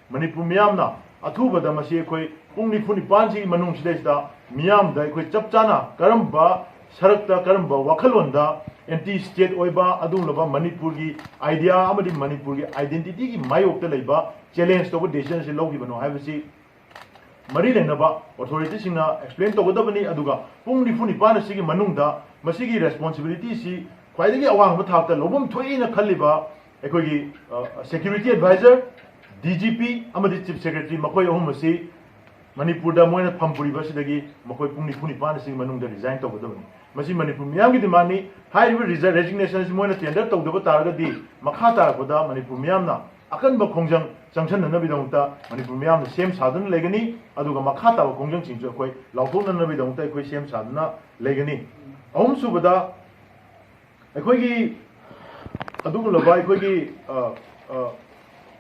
Manipur Miyamna Athubada Masi Koi Pungni Puni Pansi Manung Sidesta Miyam da Koi Chapchana Karamba Sarakta Karamba Wakalonda anti-state oiba adunlaba Manipur gi idea amadi Manipur gi identity gi mayokta leiba challenge to decision se logi bano haibasi mari lenaba authority singna explain to godabani aduga pungni funi pana sigi manungda masigi responsibility si khwaidagi awang ba thakta lobum thoina khaliba ekogi security advisor DGP amadi chief secretary makoi ahum masi Manipur da moina phampuri basidagi makoi pungni funi pana sigi manungda resign to godabani masi Manipur miyam gi demani high resignation is moina tender to the targadi makhata koda Manipur miyamna akan ba khongjang changchan na bidongta Manipur miyam same sadun legani aduga makhata ba khongjang chingjo koi lauthon na bidongta koi same saduna legani ahum subada ekoi gi aduga labai koi gi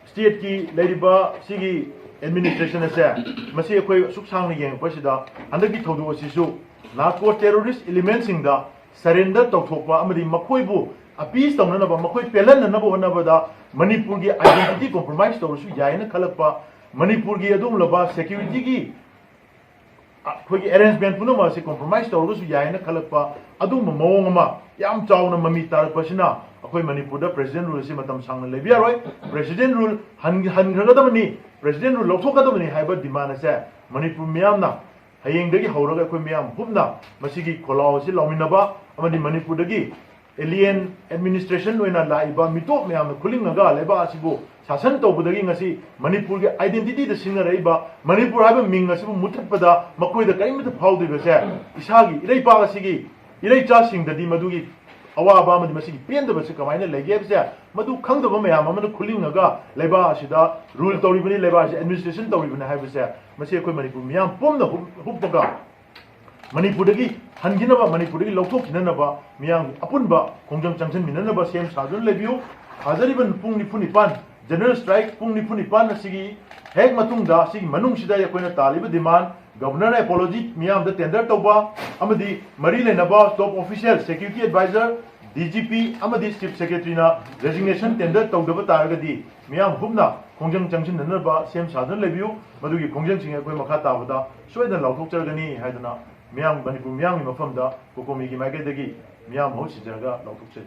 state ki leriba sigi administration ase masi ekoi suksang ni yeng pasida andagi thodu asisu narco terrorist elements ingda surrender tawthokpa amadi makhoi appease tawna makhoi pelan na bo na bada Manipur gi identity compromise tawsu yaina khalakpa Manipur gi adum laba security gi khoi arrangement puno ma se compromise tawsu yaina khalakpa adum mawong ma yam chawna mami tar pasina akhoi Manipur da president rule se matam sangna lebia roi president rule han khragadamani president rule lokthokadamani haiba demand ase Manipur miyamna hayengdagi hawraga akhoi miyam hubna masigi kholao si lawminaba amadi Manipur dagi alien administration loina laiba mitok miyam khulingaga leba asibu sasan tawbudagi ngasi Manipur gi identity da singna reiba Manipur haiba ming asibu muthatpada makoi da kaimata phawdiba se isagi irei pa asigi irei cha singdadi madugi awaba amadi masigi pendaba se kamaina lege se madu khangdaba miyam amana khulingaga leba asida rule tawribani leba asi administration tawribani haiba se masi akhoi Manipur miyam pomna hubbaga Manipur dagi hanginaba Manipur dagi lauthokhinanaba miyang apunba khongjang changchan minanaba sem sadun lebiu hazariban pungni phuni pan general strike pungni phuni pan asigi hek matungda sigi manung sida yakoina taliba demand governor apology miyam da tender toba amadi mari lenaba top official security advisor DGP amadi chief secretary na resignation tender tawdaba taragadi miyam hubna khongjang changchan nanaba sem sadun lebiu madugi khongjang singa koi makha tabada soidan lauthokchargani haidana Miyam Manipur Miyam mafamda Kokomi gi maigedagi Miyam ho sijaraga lauthokchai